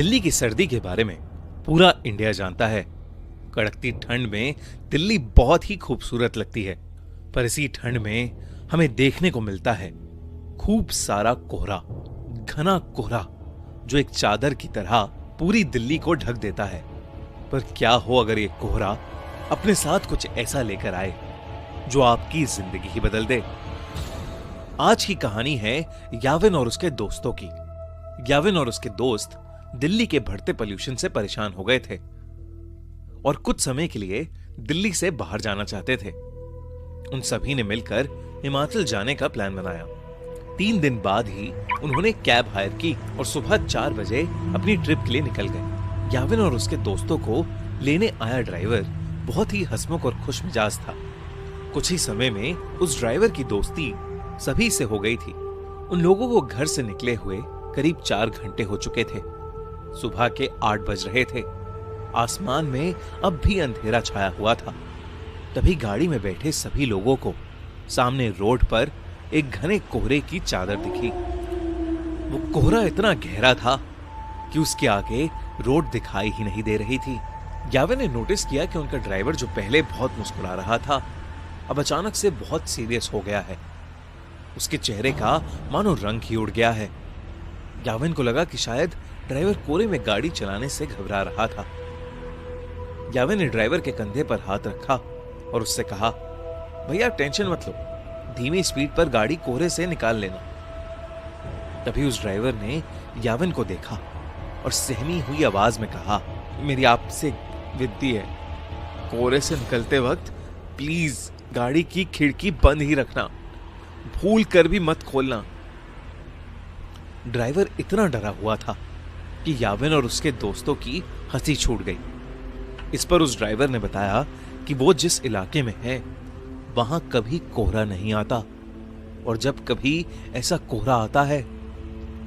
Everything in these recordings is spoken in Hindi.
दिल्ली की सर्दी के बारे में पूरा इंडिया जानता है। कड़कती ठंड में दिल्ली बहुत ही खूबसूरत लगती है, पर इसी ठंड में हमें देखने को मिलता है खूब सारा कोहरा, घना कोहरा जो एक चादर की तरह पूरी दिल्ली को ढक देता है। पर क्या हो अगर ये कोहरा अपने साथ कुछ ऐसा लेकर आए जो आपकी जिंदगी ही बदल दे। आज की कहानी है याविन और उसके दोस्तों की। याविन और उसके दोस्त दिल्ली के बढ़ते पोल्यूशन से परेशान हो गए थे और कुछ समय के लिए दिल्ली से बाहर जाना चाहते थे। उन सभी ने मिलकर हिमाचल जाने का प्लान बनाया। 3 दिन बाद ही उन्होंने कैब हायर की और सुबह 4 बजे अपनी ट्रिप के लिए निकल गए। याविन और उसके दोस्तों को लेने आया ड्राइवर बहुत ही हंसमुख और खुश मिजाज था। कुछ ही समय में उस ड्राइवर की दोस्ती सभी से हो गई थी। उन लोगों को घर से निकले हुए करीब 4 घंटे हो चुके थे। सुबह के 8 बज रहे थे। आसमान में अब भी अंधेरा छाया हुआ था। तभी गाड़ी में बैठे सभी लोगों को सामने रोड पर एक घने कोहरे की चादर दिखी। वो कोहरा इतना गहरा था कि उसके आगे रोड दिखाई ही नहीं दे रही थी। याविन ने नोटिस किया कि उनका ड्राइवर जो पहले बहुत मुस्कुरा रहा था, अब अचानक से बहुत सीरियस हो गया है। उसके चेहरे का मानो रंग ही उड़ गया है। याविन को लगा कि शायद ड्राइवर कोहरे में गाड़ी चलाने से घबरा रहा था। याविन ने ड्राइवर के कंधे पर हाथ रखा और उससे कहा, भैया टेंशन मत लो, धीमी स्पीड पर गाड़ी कोहरे से निकाल लेना। तभी उस ड्राइवर ने याविन को देखा और सहमी हुई आवाज में कहा, मेरी आपसे विनती है, कोहरे से निकलते वक्त प्लीज गाड़ी की खिड़की बंद ही रखना, भूल कर भी मत खोलना। ड्राइवर इतना डरा हुआ था कि याविन और उसके दोस्तों की हंसी छूट गई। इस पर उस ड्राइवर ने बताया कि वो जिस इलाके में है वहां कभी कोहरा नहीं आता और जब कभी ऐसा कोहरा आता है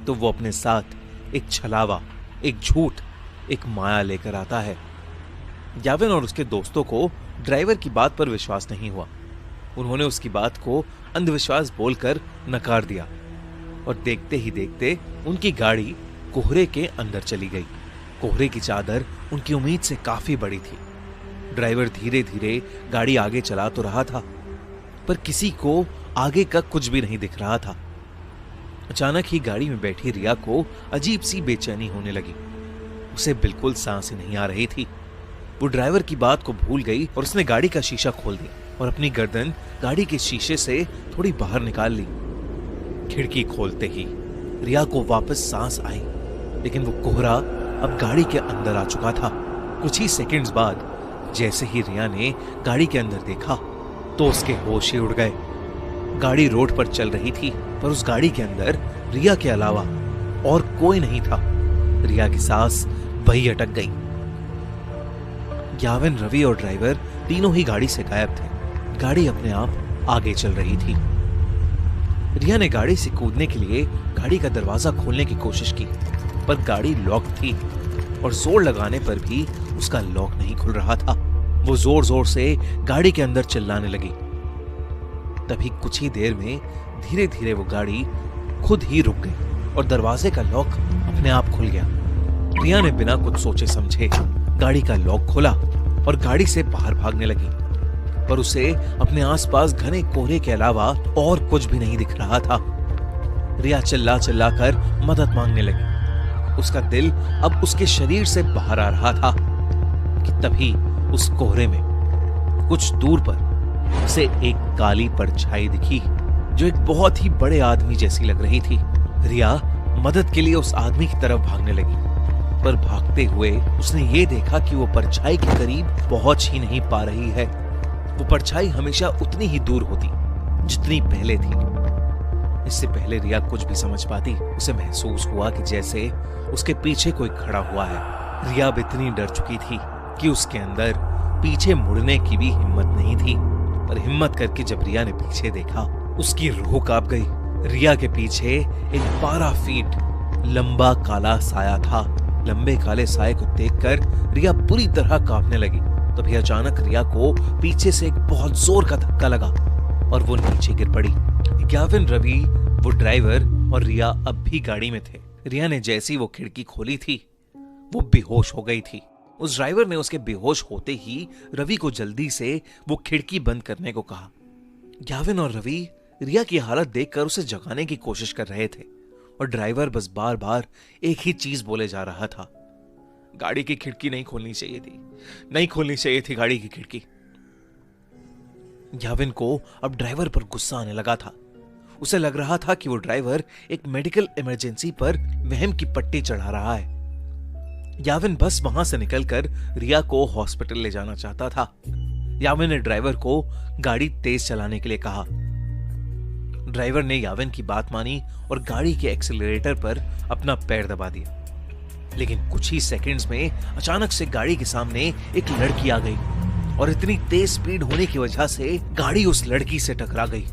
तो वो अपने साथ एक छलावा, एक झूठ, एक माया लेकर आता है। याविन और उसके दोस्तों को ड्राइवर की बात पर विश्वास नहीं हुआ। उन्होंने उसकी बात को अंधविश्वास बोलकर नकार दिया और देखते ही देखते उनकी गाड़ी कोहरे के अंदर चली गई। कोहरे की चादर उनकी उम्मीद से काफी बड़ी थी। ड्राइवर धीरे धीरे गाड़ी आगे चला तो रहा था, पर किसी को आगे का कुछ भी नहीं दिख रहा था। अचानक ही गाड़ी में बैठी रिया को अजीब सी बेचैनी होने लगी। उसे बिल्कुल सांस ही नहीं आ रही थी। वो ड्राइवर की बात को भूल गई और उसने गाड़ी का शीशा खोल दिया और अपनी गर्दन गाड़ी के शीशे से थोड़ी बाहर निकाल ली। खिड़की खोलते ही रिया को वापस सांस आई, लेकिन वो कोहरा अब गाड़ी के अंदर आ चुका था। कुछ ही सेकंड्स बाद जैसे ही रिया ने गाड़ी के अंदर देखा तो उसके होश ही उड़ गए। गाड़ी रोड पर चल रही थी, पर उस गाड़ी के अंदर रिया के अलावा और कोई नहीं था। रिया की सांस वही अटक गई। याविन, रवि और ड्राइवर तीनों ही गाड़ी से गायब थे। गाड़ी अपने आप आगे चल रही थी। रिया ने गाड़ी से कूदने के लिए गाड़ी का दरवाजा खोलने की कोशिश की, पर गाड़ी लॉक थी और जोर लगाने पर भी उसका लॉक नहीं खुल रहा था। वो जोर जोर से गाड़ी के अंदर चिल्लाने लगी। तभी कुछ ही देर में धीरे धीरे वो गाड़ी खुद ही रुक गई और दरवाजे का लॉक अपने आप खुल गया। रिया ने बिना कुछ सोचे समझे गाड़ी का लॉक खोला और गाड़ी से बाहर भागने लगी, पर उसे अपने आसपास घने कोहरे के अलावा और कुछ भी नहीं दिख रहा था। रिया चिल्ला चिल्ला कर मदद मांगने लगी। उसका दिल अब उसके शरीर से बाहर आ रहा था कि तभी उस कोहरे में कुछ दूर पर उसे एक काली परछाई दिखी जो एक बहुत ही बड़े आदमी जैसी लग रही थी। रिया मदद के लिए उस आदमी की तरफ भागने लगी, पर भागते हुए उसने ये देखा कि वो परछाई के करीब पहुंच ही नहीं पा रही है। वो परछाई हमेशा उतनी ही दूर होती जितनी पहले थी। इससे पहले रिया कुछ भी समझ पाती, उसे महसूस हुआ कि जैसे उसके पीछे कोई खड़ा हुआ है। रिया अब इतनी डर चुकी थी कि उसके अंदर पीछे मुड़ने की भी हिम्मत नहीं थी, पर हिम्मत करके जब रिया ने पीछे देखा, उसकी रूह कांप गई। रिया के पीछे एक 12 फीट लंबा काला साया था। लंबे काले साये को देखकर रिया बुरी तरह कांपने लगी। तभी अचानक रिया को पीछे से एक बहुत जोर का धक्का लगा और वो नीचे गिर पड़ी। याविन, रवि, वो ड्राइवर और रिया अब भी गाड़ी में थे। रिया ने जैसी वो खिड़की खोली थी, वो बेहोश हो गई थी। उस ड्राइवर ने उसके बेहोश होते ही रवि को जल्दी से वो खिड़की बंद करने को कहा। याविन और रवि रिया की हालत देखकर उसे जगाने की कोशिश कर रहे थे और ड्राइवर बस बार बार एक ही चीज बोले जा रहा था, गाड़ी की खिड़की नहीं खोलनी चाहिए थी, नहीं खोलनी चाहिए थी गाड़ी की खिड़की। याविन को अब ड्राइवर पर गुस्सा आने लगा था। उसे लग रहा था कि वो ड्राइवर एक मेडिकल इमरजेंसी पर वहम की पट्टी चढ़ा रहा है। याविन बस वहां से निकलकर रिया को हॉस्पिटल ले जाना चाहता था। याविन ने ड्राइवर को गाड़ी तेज चलाने के लिए कहा। ड्राइवर ने याविन की बात मानी और गाड़ी के एक्सीलरेटर पर अपना पैर दबा दिया। लेकिन कुछ ही सेकंड्स में अचानक से गाड़ी के सामने एक लड़की आ गई और इतनी तेज स्पीड होने की वजह से गाड़ी उस लड़की से टकरा गई।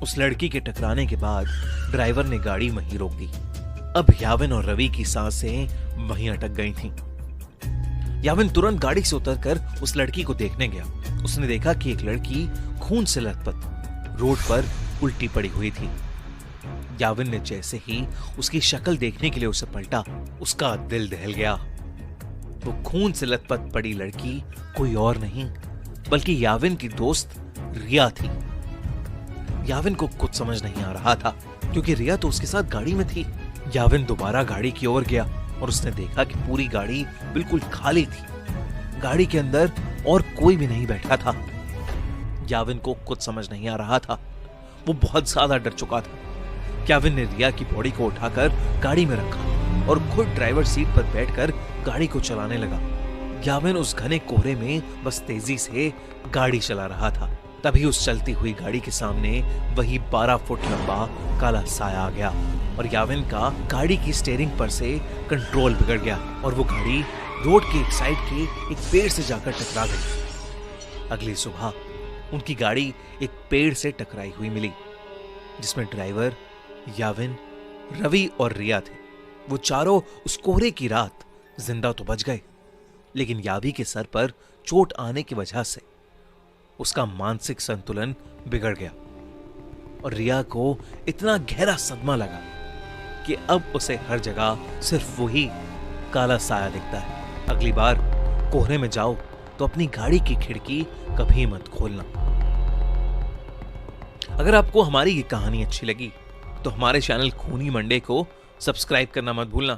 उस लड़की के टकराने के बाद ड्राइवर ने गाड़ी वहीं रोक दी। अब याविन और रवि की सांसें वहीं अटक गई थीं। याविन तुरंत गाड़ी से उतरकर उस लड़की को देखने गया। उसने देखा कि एक लड़की खून से लथपथ रोड पर उल्टी पड़ी हुई थी। याविन ने जैसे ही उसकी शक्ल देखने के लिए उसे पलटा, उसका दिल दहल गया। वो खून से लथपथ पड़ी लड़की कोई और नहीं बल्कि याविन की दोस्त रिया थी। याविन को कुछ समझ नहीं आ रहा था क्योंकि रिया तो उसके साथ गाड़ी में थी। याविन दोबारा गाड़ी की ओर गया और उसने देखा कि पूरी गाड़ी बिल्कुल खाली थी। गाड़ी के अंदर और कोई भी नहीं बैठा था। याविन को कुछ समझ नहीं आ रहा था। वो बहुत ज्यादा डर चुका था। याविन ने रिया की बॉडी को उठाकर गाड़ी में रखा और खुद ड्राइवर सीट पर बैठकर गाड़ी को चलाने लगा। याविन उस घने कोहरे में बस तेजी से गाड़ी चला रहा था। तभी उस चलती हुई गाड़ी के सामने वही 12 फुट लंबा काला साया आ गया और याविन का गाड़ी की स्टीयरिंग पर से कंट्रोल बिगड़ गया और वो गाड़ी रोड के एक साइड के एक पेड़ से जाकर टकरा गई। अगली सुबह उनकी गाड़ी एक पेड़ से टकराई हुई मिली जिसमें ड्राइवर, याविन, रवि और रिया थे। वो चारों उस कोहरे की रात जिंदा तो बच गए, लेकिन यावी के सर पर चोट आने की वजह से उसका मानसिक संतुलन बिगड़ गया और रिया को इतना गहरा सदमा लगा कि अब उसे हर जगह सिर्फ वही काला साया दिखता है। अगली बार कोहरे में जाओ तो अपनी गाड़ी की खिड़की कभी मत खोलना। अगर आपको हमारी ये कहानी अच्छी लगी तो हमारे चैनल खूनी मंडे को सब्सक्राइब करना मत भूलना।